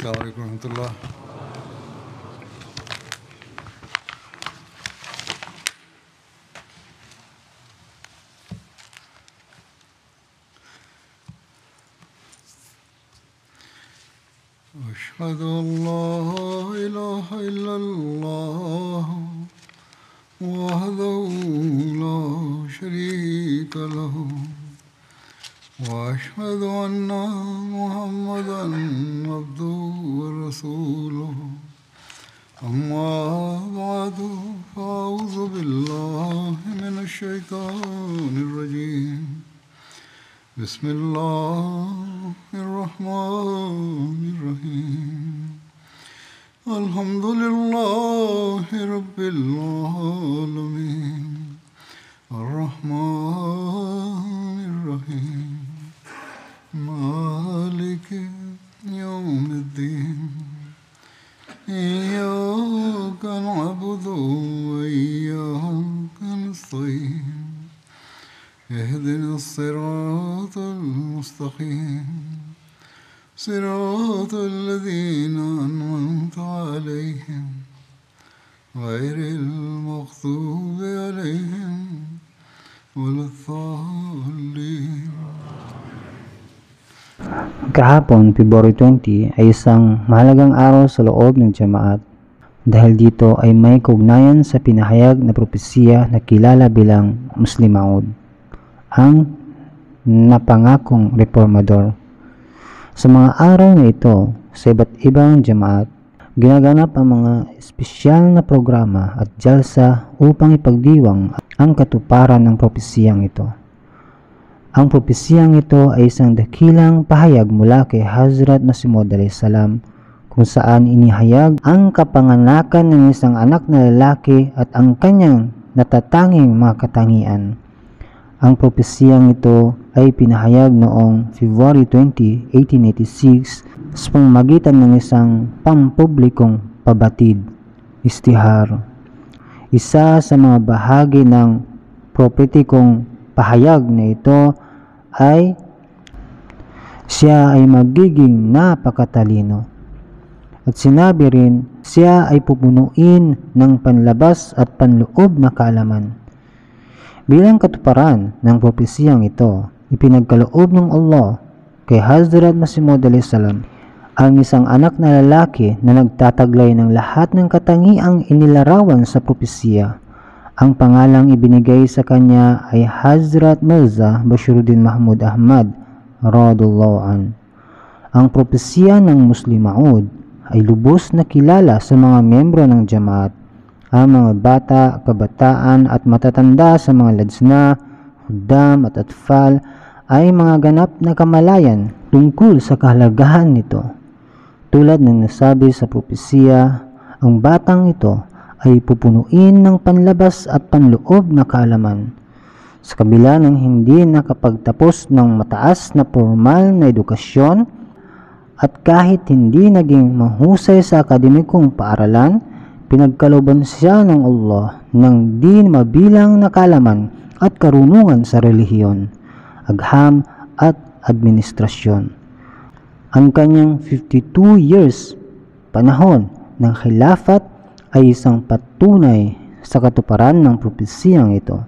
السلام عليكم ورحمة الله. أشهد أن لا إله إلا الله وحده لا شريك له وأشهد أن محمدا عبده ورسوله أما بعد فأعوذ بالله من الشيطان الرجيم بسم الله الرحمن الرحيم الحمد لله رب العالمين الرحمن الرحيم مالك يوم الدين إياك نعبد وإياك نستعين اهدنا الصراط المستقيم صراط الذين أنعمت عليهم غير المغضوب عليهم ولا الضالين. Kahapon, February 20, ay isang mahalagang araw sa loob ng Jamaat dahil dito ay may kaugnayan sa pinahayag na propesiya na kilala bilang Muslim Maud, ang napangakong reformador. Sa mga araw na ito, sa iba't ibang Jamaat, ginaganap ang mga espesyal na programa at jalsa upang ipagdiwang ang katuparan ng propesiyang ito. Ang propesiyang ito ay isang dakilang pahayag mula kay Hazrat Masih Maud a.s. kung saan inihayag ang kapanganakan ng isang anak na lalaki at ang kanyang natatanging mga katangian. Ang propesiyang ito ay pinahayag noong February 20, 1886 sa pamamagitan ng isang pampublikong pabatid, istihar. Isa sa mga bahagi ng prophetikong pahayag na ito ay siya ay magiging napakatalino. At sinabi rin, siya ay pupunuin ng panlabas at panloob na kaalaman. Bilang katuparan ng propesiyang ito, ipinagkaloob ng Allah kay Hazrat Masih Maud a.s. ang isang anak na lalaki na nagtataglay ng lahat ng katangiang inilarawan sa propesiya. Ang pangalang ibinigay sa kanya ay Hazrat Mirza Bashiruddin Mahmud Ahmad radhiyallahu an. Ang propesiya ng Muslim Maud ay lubos na kilala sa mga miyembro ng Jamaat. Ang mga bata, kabataan at matatanda sa mga ladsna, huddam at atfal ay mga ganap na kamalayan tungkol sa kahalagahan nito. Tulad ng nasabi sa propesiya, ang batang ito ay pupunuin ng panlabas at panloob na kaalaman. Sa kabila ng hindi nakapagtapos ng mataas na formal na edukasyon at kahit hindi naging mahusay sa akademikong paaralan, pinagkalooban siya ng Allah ng di mabilang na kaalaman at karunungan sa relihiyon, agham at administrasyon. Ang kanyang 52 years panahon ng khilafat ay isang patunay sa katuparan ng propesiyang ito.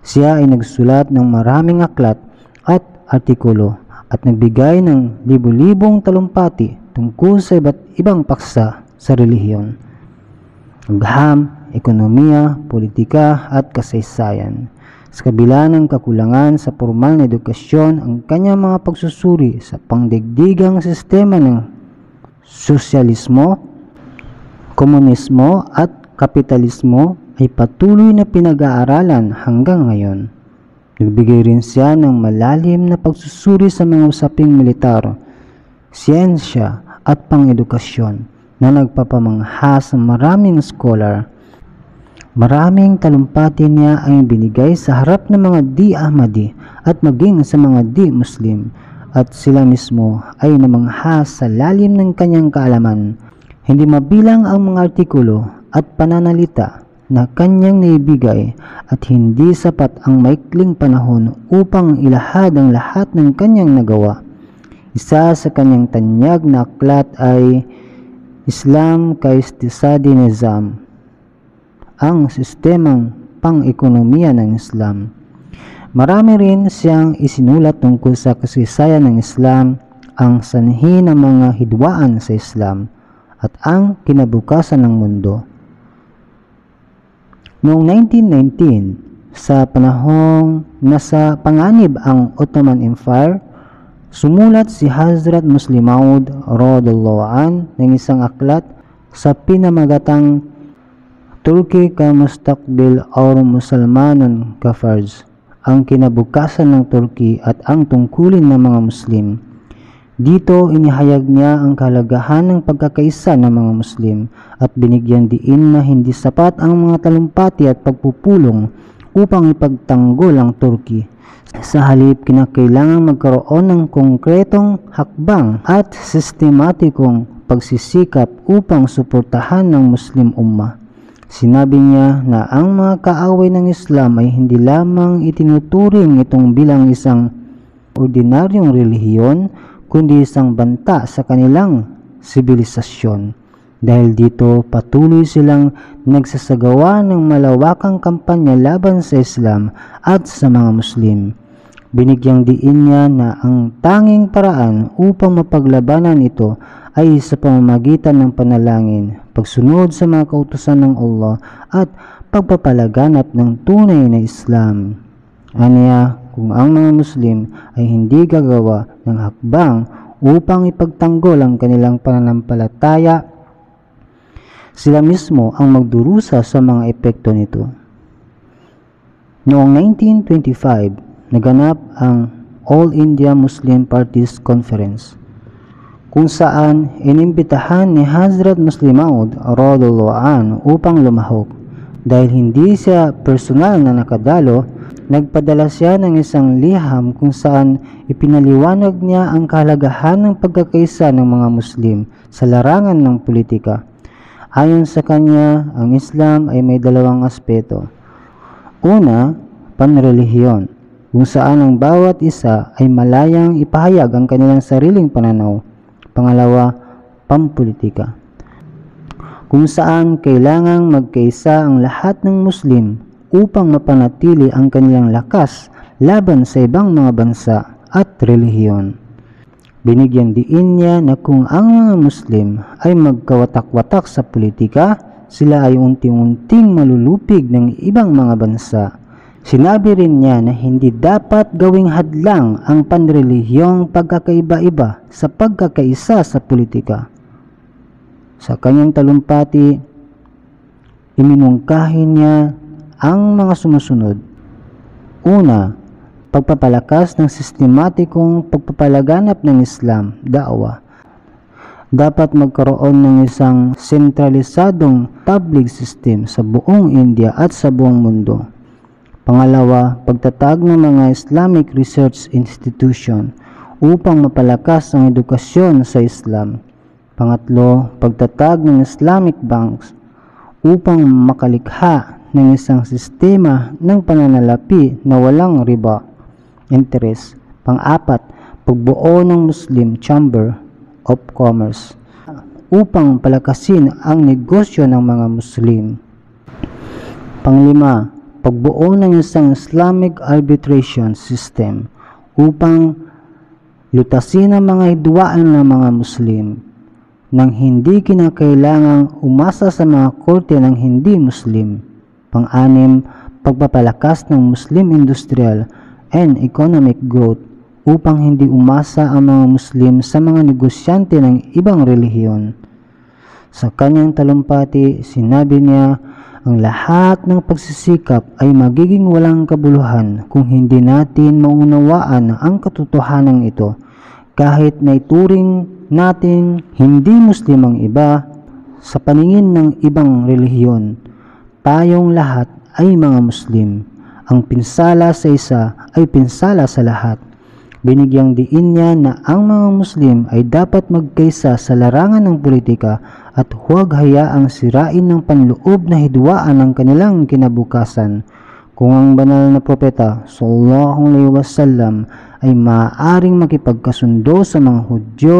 Siya ay nagsulat ng maraming aklat at artikulo at nagbigay ng libu-libong talumpati tungkol sa iba't ibang paksa sa relihiyon, agham, ekonomiya, politika at kasaysayan. Sa kabila ng kakulangan sa formal na edukasyon, ang kanyang mga pagsusuri sa pangdigdigang sistema ng sosyalismo, komunismo at kapitalismo ay patuloy na pinag-aaralan hanggang ngayon. Nagbigay rin siya ng malalim na pagsusuri sa mga usaping militar, siyensya at pang-edukasyon na nagpapamangha sa maraming scholar. Maraming talumpati niya ang binigay sa harap ng mga di-Ahmadi at maging sa mga di-Muslim, at sila mismo ay namangha sa lalim ng kanyang kaalaman. Hindi mabilang ang mga artikulo at pananalita na kanyang naibigay at hindi sapat ang maikling panahon upang ilahad ang lahat ng kanyang nagawa. Isa sa kanyang tanyag na aklat ay Islam ka Iqtisadi Nizam, ang sistemang pang-ekonomiya ng Islam. Marami rin siyang isinulat tungkol sa kasaysayan ng Islam, ang sanhi ng mga hidwaan sa Islam, at ang kinabukasan ng mundo. Noong 1919, sa panahong nasa panganib ang Ottoman Empire, sumulat si Hazrat Muslim Maud radhiyallahu an ng isang aklat sa pinamagatang Turki ka Mustaqbil aur Musalmanun ka Farz, ang kinabukasan ng Turki at ang tungkulin ng mga Muslim. Dito inihayag niya ang kahalagahan ng pagkakaisa ng mga Muslim at binigyan diin na hindi sapat ang mga talumpati at pagpupulong upang ipagtanggol ang Turki. Sa halip, kinakailangan magkaroon ng konkretong hakbang at sistematikong pagsisikap upang suportahan ng Muslim Ummah. Sinabi niya na ang mga kaaway ng Islam ay hindi lamang itinuturing itong bilang isang ordinaryong relihiyon, kundi isang banta sa kanilang sibilisasyon. Dahil dito, patuloy silang nagsasagawa ng malawakang kampanya laban sa Islam at sa mga Muslim. Binigyang diin niya na ang tanging paraan upang mapaglabanan ito ay sa pamamagitan ng panalangin, pagsunod sa mga kautusan ng Allah at pagpapalaganap ng tunay na Islam. Aniya, kung ang mga Muslim ay hindi gagawa ng hakbang upang ipagtanggol ang kanilang pananampalataya, sila mismo ang magdurusa sa mga epekto nito. Noong 1925, naganap ang All India Muslim Parties Conference, kung saan inimbitahan ni Hazrat Muslim Maud radhiyallahu an upang lumahok. Dahil hindi siya personal na nakadalo, nagpadala siya ng isang liham kung saan ipinaliwanag niya ang kahalagahan ng pagkakaisa ng mga Muslim sa larangan ng politika. Ayon sa kanya, ang Islam ay may dalawang aspeto. Una, panrelihiyon, kung saan ang bawat isa ay malayang ipahayag ang kanilang sariling pananaw. Pangalawa, pampolitika, kung saan kailangang magkaisa ang lahat ng Muslim upang mapanatili ang kanilang lakas laban sa ibang mga bansa at relihiyon. Binigyan diin niya na kung ang mga Muslim ay magkawatak-watak sa politika, sila ay unti-unting malulupig ng ibang mga bansa. Sinabi rin niya na hindi dapat gawing hadlang ang panrelihiyong pagkakaiba-iba sa pagkakaisa sa politika. Sa kanyang talumpati, iminungkahi niya ang mga sumusunod. Una, pagpapalakas ng sistematikong pagpapalaganap ng Islam, da'wah. Dapat magkaroon ng isang sentralisadong public system sa buong India at sa buong mundo. Pangalawa, pagtatag ng mga Islamic Research Institution upang mapalakas ang edukasyon sa Islam. Pangatlo, pagtatag ng Islamic banks upang makalikha ng isang sistema ng pananalapi na walang riba, interest. Pang-apat, pagbuo ng Muslim Chamber of Commerce upang palakasin ang negosyo ng mga Muslim. Panglima, pagbuo ng isang Islamic arbitration system upang lutasin ang mga hidwaan ng mga Muslim nang hindi kinakailangang umasa sa mga korte ng hindi Muslim. Pang-anim, pagpapalakas ng Muslim industrial and economic growth upang hindi umasa ang mga Muslim sa mga negosyante ng ibang relihiyon. Sa kanyang talumpati, sinabi niya, ang lahat ng pagsisikap ay magiging walang kabuluhan kung hindi natin maunawaan ang katotohanan ito, kahit na ituring natin hindi Muslim ang iba sa paningin ng ibang relihiyon. Tayong lahat ay mga Muslim. Ang pinsala sa isa ay pinsala sa lahat. Binigyang diin niya na ang mga Muslim ay dapat magkaisa sa larangan ng politika at huwag hayaang sirain ng panloob na hidwaan ng kanilang kinabukasan, Kung ang banal na propeta sallallahu alaihi wasallam ay maaaring makipagkasundo sa mga Hudyo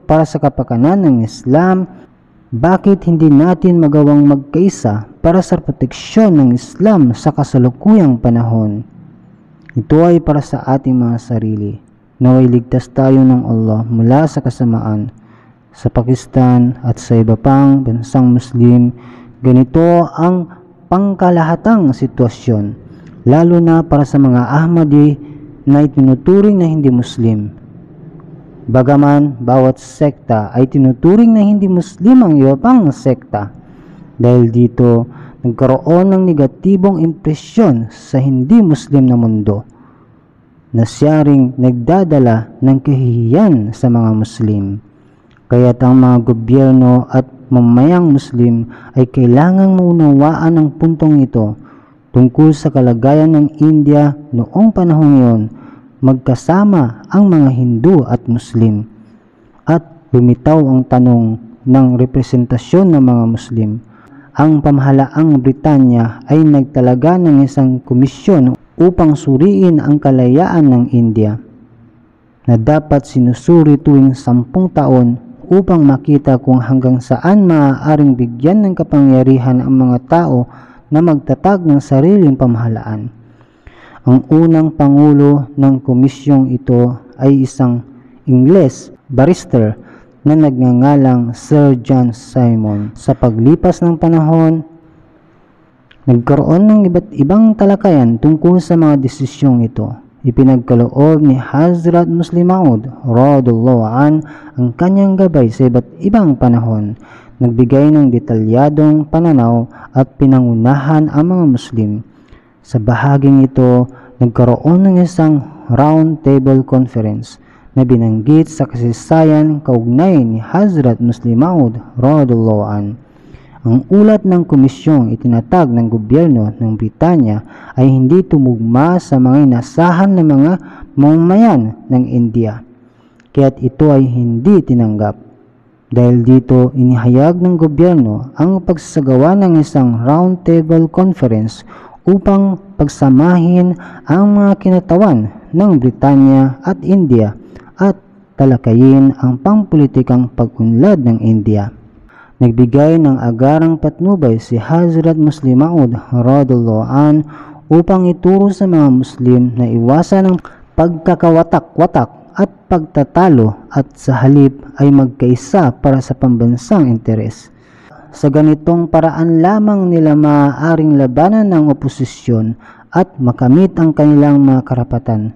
para sa kapakanan ng Islam, bakit hindi natin magawang magkaisa para sa proteksyon ng Islam sa kasalukuyang panahon? Ito ay para sa ating mga sarili. Naway ligtas tayo ng Allah mula sa kasamaan. Sa Pakistan at sa iba pang bansang Muslim, ganito ang pangkalahatang sitwasyon, lalo na para sa mga Ahmadi na itinuturing na hindi Muslim. Bagaman bawat sekta ay tinuturing na hindi Muslim ang iba pang sekta, dahil dito nagkaroon ng negatibong impresyon sa hindi Muslim na mundo na siya ring nagdadala ng kahihiyan sa mga Muslim. Kaya't ang mga gobyerno at mamayang Muslim ay kailangang maunawaan ang puntong ito tungkol sa kalagayan ng India noong panahong iyon. Magkasama ang mga Hindu at Muslim at lumitaw ang tanong ng representasyon ng mga Muslim. Ang pamahalaang Britanya ay nagtalaga ng isang komisyon upang suriin ang kalayaan ng India na dapat sinusuri tuwing 10 taon upang makita kung hanggang saan maaaring bigyan ng kapangyarihan ang mga tao na magtatag ng sariling pamahalaan. Ang unang pangulo ng komisyong ito ay isang Ingles barrister na nagngangalang Sir John Simon. Sa paglipas ng panahon, nagkaroon ng iba't ibang talakayan tungkol sa mga desisyong ito. Ipinagkaloob ni Hazrat Muslim Maud radhiyallahu an ang kanyang gabay sa iba't ibang panahon. Nagbigay ng detalyadong pananaw at pinangunahan ang mga Muslim. Sa bahaging ito, nagkaroon ng isang round table conference na binanggit sa kasaysayan kaugnay ni Hazrat Muslim Maud radhiyallahu an. Ang ulat ng komisyong itinatag ng gobyerno ng Britanya ay hindi tumugma sa mga inasahan ng mga mamamayan ng India, kaya't ito ay hindi tinanggap. Dahil dito, inihayag ng gobyerno ang pagsasagawa ng isang roundtable conference upang pagsamahin ang mga kinatawan ng Britanya at India at talakayin ang pampulitikang pag-unlad ng India. Nagbigay ng agarang patnubay si Hazrat Muslim Maud radhiyallahu an upang ituro sa mga Muslim na iwasan ang pagkakawatak-watak at pagtatalo at sa halip ay magkaisa para sa pambansang interes. Sa ganitong paraan lamang nila maaaring labanan ng oposisyon at makamit ang kanilang mga karapatan.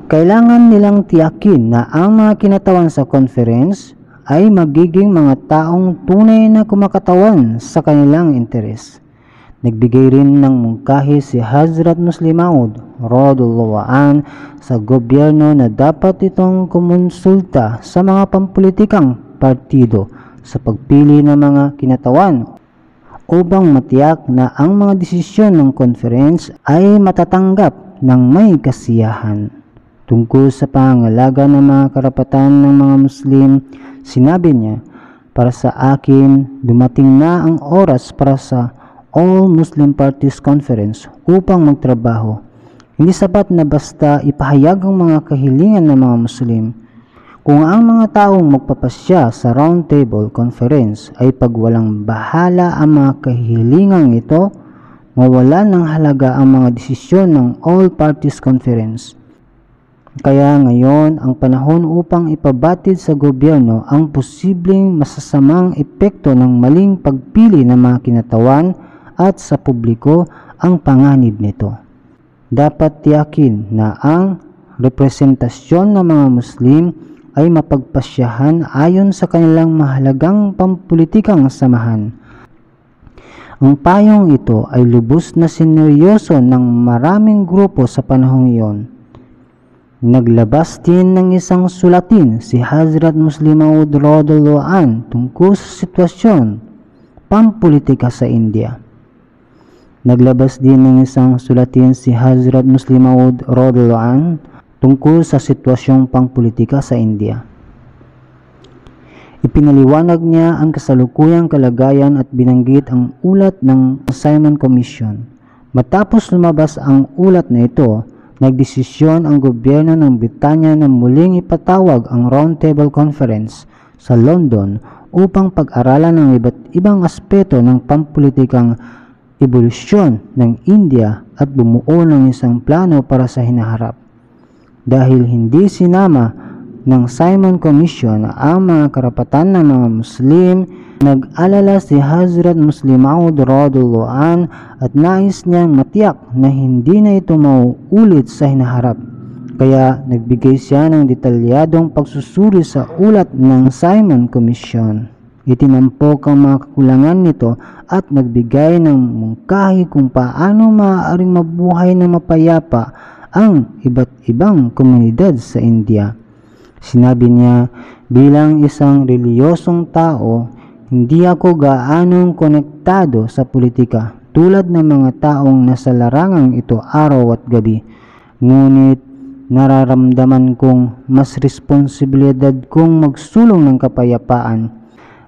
Kailangan nilang tiyakin na ang mga kinatawan sa conference ay magiging mga taong tunay na kumakatawan sa kanilang interes. Nagbigay rin ng mungkahi si Hazrat Muslim Maud radhiyallahu an sa gobyerno na dapat itong kumonsulta sa mga pampulitikang partido sa pagpili ng mga kinatawan upang matiyak na ang mga desisyon ng conference ay matatanggap ng may kasiyahan. Tungkol sa pangangalaga ng mga karapatan ng mga Muslim, sinabi niya, "Para sa akin, dumating na ang oras para sa All Muslim Parties Conference upang magtrabaho. Hindi sapat na basta ipahayag ang mga kahilingan ng mga Muslim. Kung ang mga taong magpapasya sa roundtable conference ay pagwalang bahala ang mga kahilingang ito, mawalan ng halaga ang mga desisyon ng All Parties Conference. Kaya ngayon ang panahon upang ipabatid sa gobyerno ang posibleng masasamang epekto ng maling pagpili ng mga kinatawan at sa publiko ang panganib nito. Dapat tiyakin na ang representasyon ng mga Muslim ay mapagpasyahan ayon sa kanilang mahalagang pampulitikang samahan. Ang payong ito ay lubos na sineryoso ng maraming grupo sa panahong iyon. Naglabas din ng isang sulatin si Hazrat Muslim Maud radhiyallahu an tungkol sa sitwasyon pampulitika sa India. Naglabas din ng isang sulatin si Hazrat Muslim Maud radhiyallahu an tungkol sa sitwasyong pampulitika sa India. Ipinaliwanag niya ang kasalukuyang kalagayan at binanggit ang ulat ng Simon Commission. Matapos lumabas ang ulat na ito, nagdesisyon ang gobyerno ng Britanya na muling ipatawag ang Round Table Conference sa London upang pag-aralan ang iba't ibang aspeto ng pampulitikang ebolusyon ng India at bumuo ng isang plano para sa hinaharap. Dahil hindi sinama ng Simon Commission ang mga karapatan ng mga Muslim, nag-alala si Hazrat Muslim Maud radhiyallahu anhu at nais niyang matiyak na hindi na ito mauulit sa hinaharap. Kaya nagbigay siya ng detalyadong pagsusuri sa ulat ng Simon Commission. Itinampok ang mga kakulangan nito at nagbigay ng mungkahi kung paano maaaring mabuhay ng mapayapa ang iba't ibang komunidad sa India. Sinabi niya, bilang isang reliyosong tao, hindi ako gaanong konektado sa politika tulad ng mga taong nasa larangang ito araw at gabi. Ngunit nararamdaman kong mas responsibilidad kong magsulong ng kapayapaan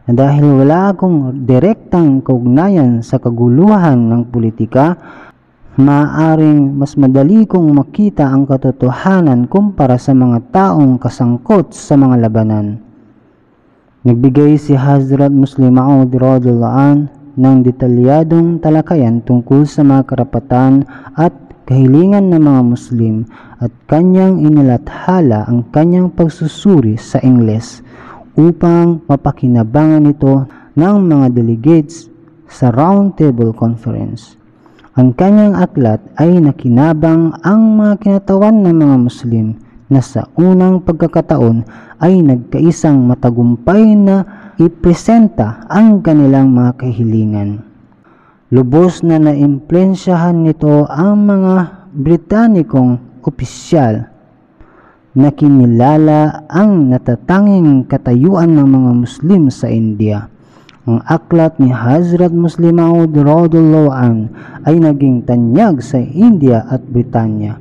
dahil wala akong direktang kaugnayan sa kaguluhan ng politika. Maaaring mas madali kong makita ang katotohanan kumpara sa mga taong kasangkot sa mga labanan. Nagbigay si Hazrat Muslim Maud radhiyallahu anhu ng detalyadong talakayan tungkol sa mga karapatan at kahilingan ng mga Muslim at kanyang inilathala ang kanyang pagsusuri sa Ingles upang mapakinabangan ito ng mga delegates sa Round Table Conference. Ang kanyang aklat ay nakinabang ang mga kinatawan ng mga Muslim na sa unang pagkakataon ay nagkaisang matagumpay na ipresenta ang kanilang mga kahilingan. Lubos na naimpluwensyahan nito ang mga Britanikong opisyal na kinilala ang natatanging katayuan ng mga Muslim sa India. Ang aklat ni Hazrat Muslim Maud radhiyallahu anhu ay naging tanyag sa India at Britanya.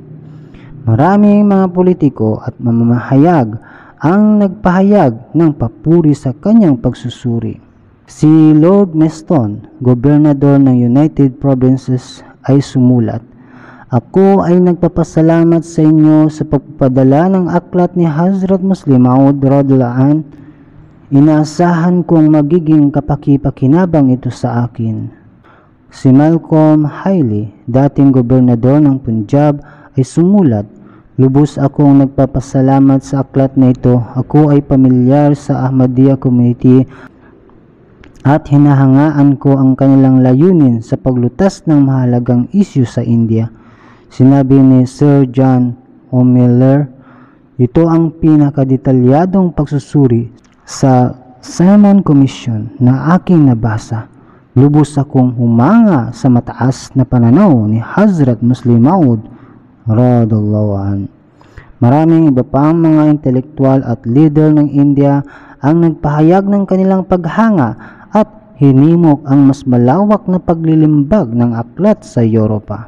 Maraming mga politiko at mamamahayag ang nagpahayag ng papuri sa kanyang pagsusuri. Si Lord Meston, gobernador ng United Provinces, ay sumulat, "Ako ay nagpapasalamat sa inyo sa pagpapadala ng aklat ni Hazrat Muslim Maud radhiyallahu anhu. Inaasahan kong magiging kapaki-pakinabang ito sa akin." Si Malcolm Hailey, dating gobernador ng Punjab, ay sumulat, "Lubos akong nagpapasalamat sa aklat na ito. Ako ay pamilyar sa Ahmadiyya community at hinahangaan ko ang kanilang layunin sa paglutas ng mahalagang isyu sa India." Sinabi ni Sir John O'Miller, ito ang pinakadetalyadong pagsusuri sa Simon Commission na aking nabasa. Lubos akong humanga sa mataas na pananaw ni Hazrat Muslim Maud radhiyallahu anhu. Maraming iba pang mga intelektual at leader ng India ang nagpahayag ng kanilang paghanga at hinimok ang mas malawak na paglilimbag ng aklat sa Europa.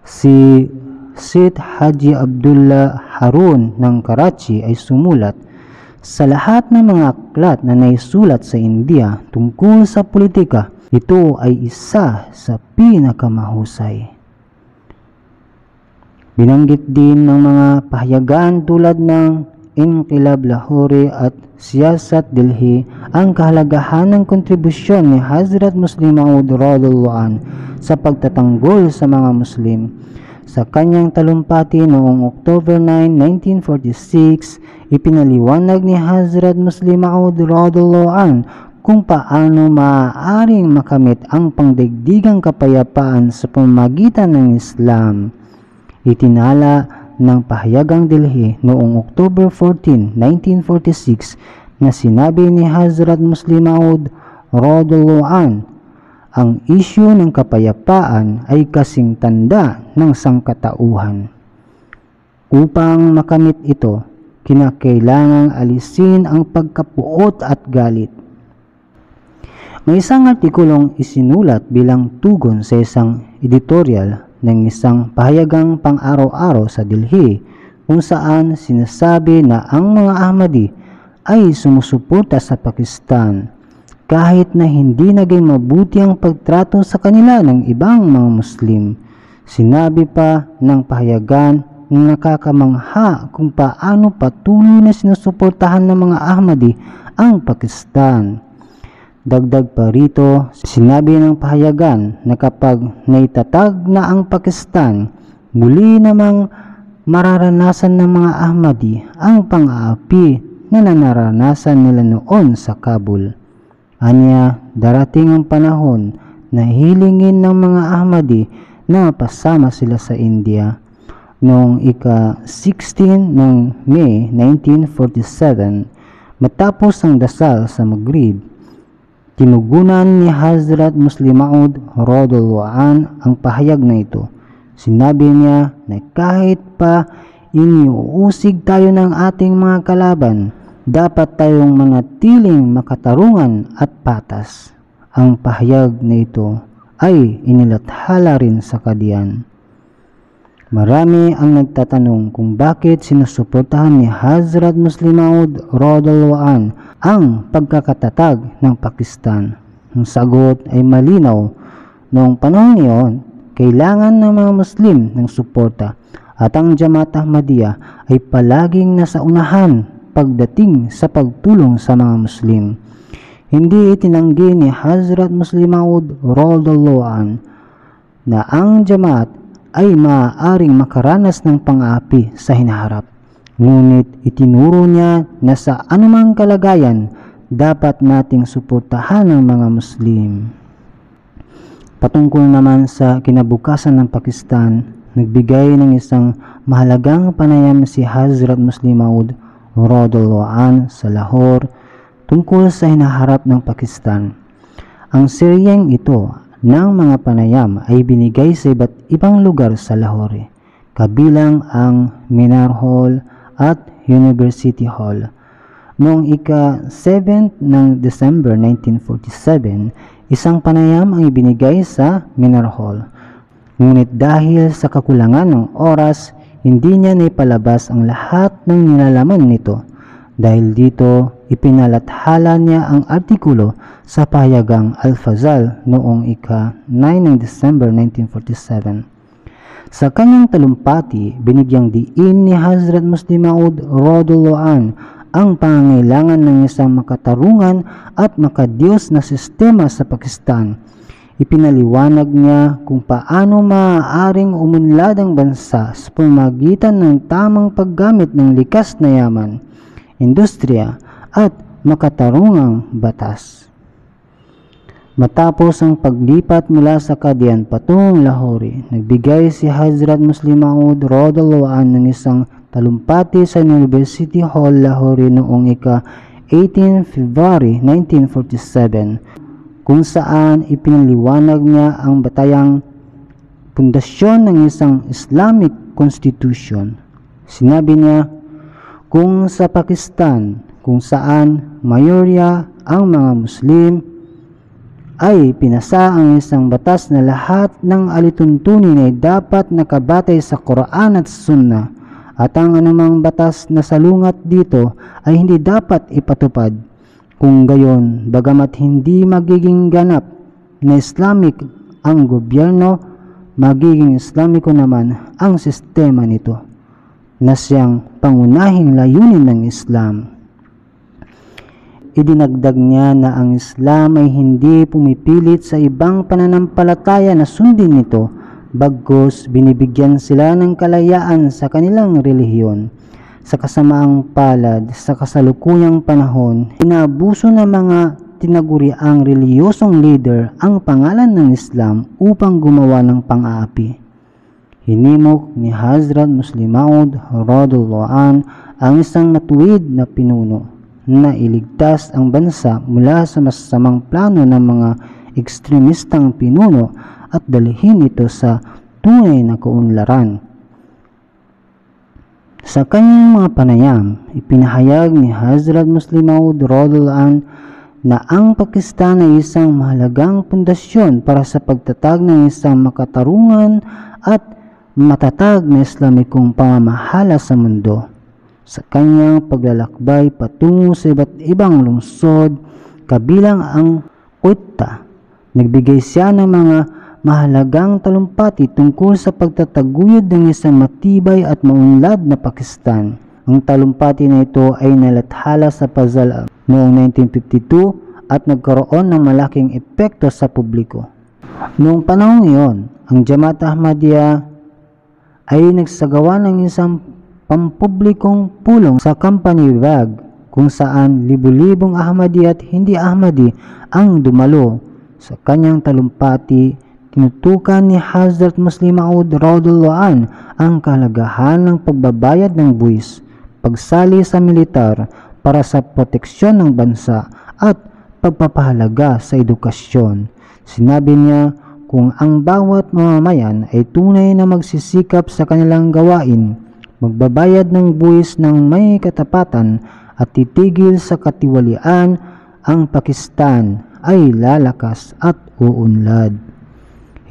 Si Syed Haji Abdullah Harun ng Karachi ay sumulat, "Sa lahat ng mga aklat na naisulat sa India tungkol sa politika, ito ay isa sa pinakamahusay." Binanggit din ng mga pahayagan tulad ng Inqilab Lahore at Siyasat Delhi ang kahalagahan ng kontribusyon ni Hazrat Muslim Maud radhiyallahu anhu sa pagtatanggol sa mga Muslim. Sa kanyang talumpati noong October 9, 1946, ipinaliwanag ni Hazrat Muslim Maud radhiyallahu anhu kung paano maaaring makamit ang pangdaigdigang kapayapaan sa pamamagitan ng Islam. Itinala ng pahayagang Delhi noong October 14, 1946 na sinabi ni Hazrat Muslim Maud radhiyallahu anhu, ang isyu ng kapayapaan ay kasing tanda ng sangkatauhan. Upang makamit ito, kinakailangang alisin ang pagkapuot at galit. May isang artikulong isinulat bilang tugon sa isang editorial ng isang pahayagang pang-araw-araw sa Delhi kung saan sinasabi na ang mga Ahmadi ay sumusuporta sa Pakistan kahit na hindi naging mabuti ang pagtrato sa kanila ng ibang mga Muslim. Sinabi pa ng pahayagan na nakakamangha kung paano patuloy na sinusuportahan ng mga Ahmadi ang Pakistan. Dagdag pa rito, sinabi ng pahayagan na kapag naitatag na ang Pakistan, muli namang mararanasan ng mga Ahmadi ang pang-aapi na naranasan nila noon sa Kabul. Anya, darating ang panahon na hilingin ng mga Ahmadi na mapasama sila sa India. Noong ika-16 ng May 1947, matapos ang dasal sa Maghrib, tinugunan ni Hazrat Muslim Maud radhiyallahu anhu ang pahayag na ito. Sinabi niya na kahit pa iniuusig tayo ng ating mga kalaban, dapat tayong manatiling makatarungan at patas. Ang pahayag na ito ay inilathala rin sa Qadian. Marami ang nagtatanong kung bakit sinusuportahan ni Hazrat Muslim Maud radhiyallahu anhu ang pagkakatatag ng Pakistan. Ang sagot ay malinaw. Noong panahon iyon, kailangan ng mga Muslim ng suporta at ang Jamaat Ahmadiyya ay palaging nasa unahan pagdating sa pagtulong sa mga Muslim. Hindi itinanggi ni Hazrat Muslim Maud radhiyallahu anhu na ang Jamaat ay maaaring makaranas ng pang-aapi sa hinaharap. Ngunit itinuro niya na sa anumang kalagayan dapat nating suportahan ang mga Muslim. Patungkol naman sa kinabukasan ng Pakistan, nagbigay ng isang mahalagang panayam si Hazrat Muslim Maud radhiyallahu anhu sa Lahore tungkol sa hinaharap ng Pakistan. Ang seryeng ito ng mga panayam ay binigay sa iba't ibang lugar sa Lahore, kabilang ang Minar Hall at University Hall. Noong ika-7 ng December 1947, isang panayam ang ibinigay sa Minar Hall. Ngunit dahil sa kakulangan ng oras, hindi niya naipalabas ang lahat ng nilalaman nito. Dahil dito, ipinalathala niya ang artikulo sa pahayagang Al-Fazal noong ika-9 ng December 1947. Sa kanyang talumpati, binigyang diin ni Hazrat Muslim Maud radhiyallahu anhu ang pangangailangan ng isang makatarungan at makadiyos na sistema sa Pakistan. Ipinaliwanag niya kung paano maaaring umunlad ang bansa sa pamamagitan ng tamang paggamit ng likas na yaman, industriya at makatarungang batas. Matapos ang paglipat mula sa Qadian patungong Lahore, nagbigay si Hazrat Muslim Maud radhiyallahu anhu ng isang talumpati sa University Hall, Lahore noong ika-18 February 1947, kung saan ipinaliwanag niya ang batayang pundasyon ng isang Islamic Constitution. Sinabi niya, kung sa Pakistan, kung saan mayorya ang mga Muslim, ay pinasa ang isang batas na lahat ng alituntunin ay dapat nakabatay sa Quran at Sunnah, at ang anumang batas na salungat dito ay hindi dapat ipatupad. Kung gayon, bagamat hindi magiging ganap na Islamic ang gobyerno, magiging Islamiko naman ang sistema nito, na siyang pangunahing layunin ng Islam. Idinagdag niya na ang Islam ay hindi pumipilit sa ibang pananampalataya na sundin nito, bagkus binibigyan sila ng kalayaan sa kanilang relihiyon. Sa kasamaang palad, sa kasalukuyang panahon, inaabuso ng mga tinaguriang reliyosong leader ang pangalan ng Islam upang gumawa ng pang-aapi. Hinimok ni Hazrat Muslim Maud radhiyallahu anhu ang isang matuwid na pinuno na iligtas ang bansa mula sa masasamang plano ng mga ekstremistang pinuno at dalhin ito sa tunay na kaunlaran. Sa kanyang mga panayam, ipinahayag ni Hazrat Muslim Maud radhiyallahu anhu na ang Pakistan ay isang mahalagang pundasyon para sa pagtatag ng isang makatarungan at matatag na Islamikong pamamahala sa mundo. Sa kanyang paglalakbay patungo sa iba't ibang lungsod, kabilang ang Quetta, nagbigay siya ng mga mahalagang talumpati tungkol sa pagtataguyod ng isang matibay at maunlad na Pakistan. Ang talumpati na ito ay nalathala sa Fazal noong 1952 at nagkaroon ng malaking epekto sa publiko. Noong panahong iyon, ang Jamaat Ahmadiyya ay nagsagawa ng isang pampublikong pulong sa Company Bag kung saan libu-libong Ahmadi at hindi Ahmadi ang dumalo sa kanyang talumpati. Tinutukan ni Hazrat Muslim Maud radhiyallahu anhu ang kahalagahan ng pagbabayad ng buwis, pagsali sa militar para sa proteksyon ng bansa at pagpapahalaga sa edukasyon. Sinabi niya, kung ang bawat mamamayan ay tunay na magsisikap sa kanilang gawain, magbabayad ng buwis ng may katapatan at titigil sa katiwalian, ang Pakistan ay lalakas at uunlad.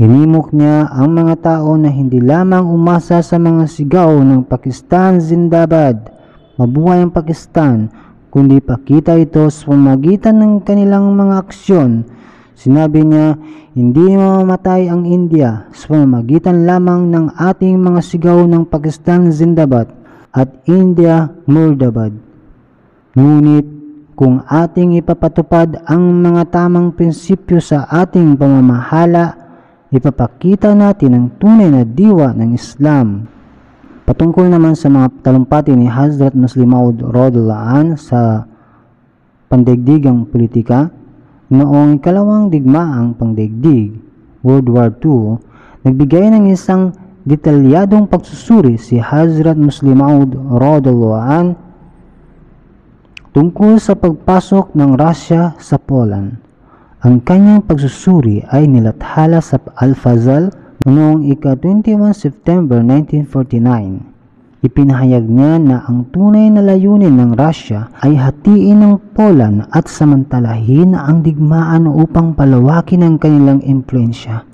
Hinimok niya ang mga tao na hindi lamang umasa sa mga sigaw ng Pakistan Zindabad, mabuhay ang Pakistan, kundi pakita ito sa pamamagitan ng kanilang mga aksyon. Sinabi niya, hindi mamamatay ang India sa pamamagitan lamang ng ating mga sigaw ng Pakistan Zindabad at India Murdabad. Ngunit kung ating ipapatupad ang mga tamang prinsipyo sa ating pamamahala, ipapakita natin ang tunay na diwa ng Islam. Patungkol naman sa mga talumpati ni Hazrat Muslim Maud radhiyallahu anhu sa pandaigdigang politika, noong ikalawang digmaang pangdaigdig, World War II, nagbigay ng isang detalyadong pagsusuri si Hazrat Muslim Maud radhiyallahu anhu tungkol sa pagpasok ng Russia sa Poland. Ang kanyang pagsusuri ay nilathala sa Al-Fazal noong ika-21 September 1949. Ipinahayag niya na ang tunay na layunin ng Russia ay hatiin ng Poland at samantalahin ang digmaan upang palawakin ang kanilang impluensya.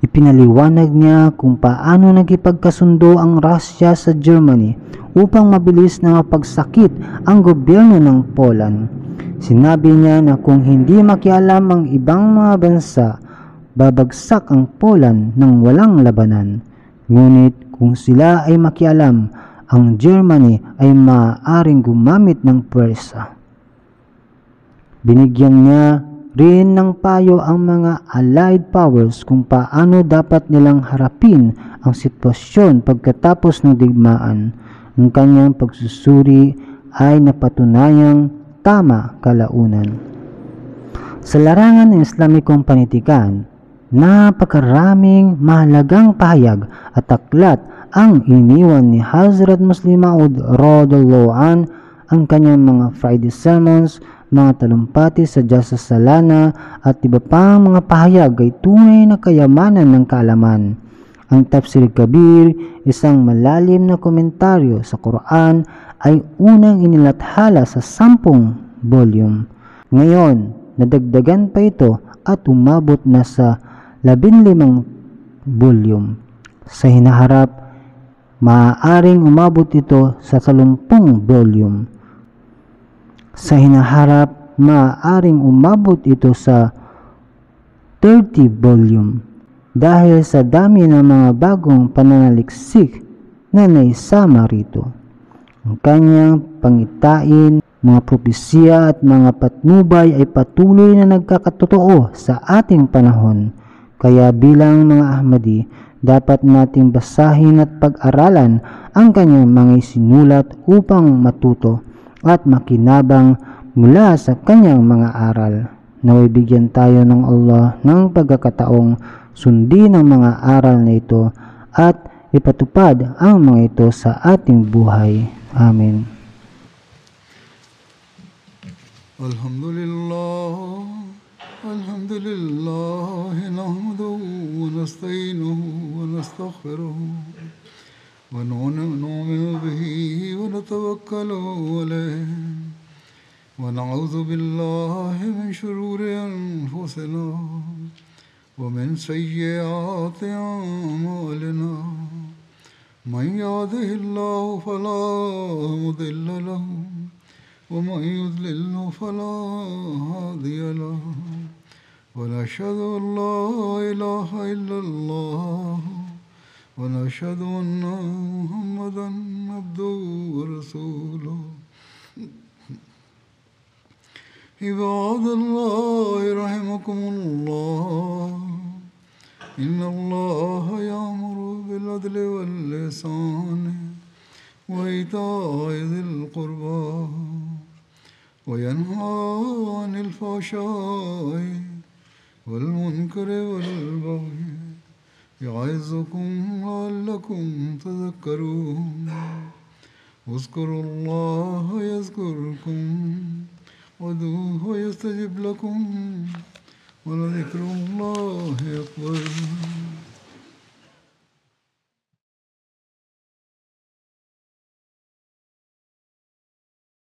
Ipinaliwanag niya kung paano nagipagkasundo ang Russia sa Germany upang mabilis na mapagsakit ang gobyerno ng Poland. Sinabi niya na kung hindi makialam ang ibang mga bansa, babagsak ang Poland ng walang labanan. Ngunit kung sila ay makialam, ang Germany ay maaaring gumamit ng puwersa. Binigyan niya rin ng payo ang mga Allied powers kung paano dapat nilang harapin ang sitwasyon pagkatapos ng digmaan. Ang kanyang pagsusuri ay napatunayang tama kalaunan. Sa larangan ng Islamikong panitikan, napakaraming mahalagang pahayag at aklat ang iniwan ni Hazrat Muslim Maud radhiyallahu anhu. Ang kanyang mga Friday sermons, mga talumpati sa Jasa Salana at iba pang mga pahayag ay tunay na kayamanan ng kaalaman. Ang Tafsir Kabir, isang malalim na komentaryo sa Quran, ay unang inilathala sa 10 volume. Ngayon, nadagdagan pa ito at umabot na sa 15 volume. Sa hinaharap, maaaring umabot ito sa 30 volume. Sa hinaharap, maaaring umabot ito sa 30 volume dahil sa dami ng mga bagong pananaliksik na naisama rito. Ang kanyang pangitain, mga propesya at mga patnubay ay patuloy na nagkakatotoo sa ating panahon. Kaya bilang mga Ahmadi, dapat nating basahin at pag-aralan ang kanyang mga isinulat upang matuto at makinabang mula sa kanyang mga aral. Naway bigyan tayo ng Allah ng pagkakataong sundin ang mga aral na ito at ipatupad ang mga ito sa ating buhay. Amen. Alhamdulillah, nahmaduhu wa nasta'inuhu wa nastaghfiruh wa nu'minu bihi wa natawakkalu alayhi wa na'udhu billahi min shururi anfusina wa min sayyiati a'malina. Man yahdihillahu fala mudilla lahu wa man yudlilhu fala hadiya lahu. ونشهد أن لا إله إلا الله ونشهد أن محمدا عبده ورسوله عباد الله رحمكم الله إن الله يأمر بالعدل والإحسان وإيتاء ذي القربى وينهى عن الفحشاء والمنكر والبغي يعظكم لعلكم تذكرون اذكروا الله يذكركم وادعوه يستجب لكم ولذكر الله أكبر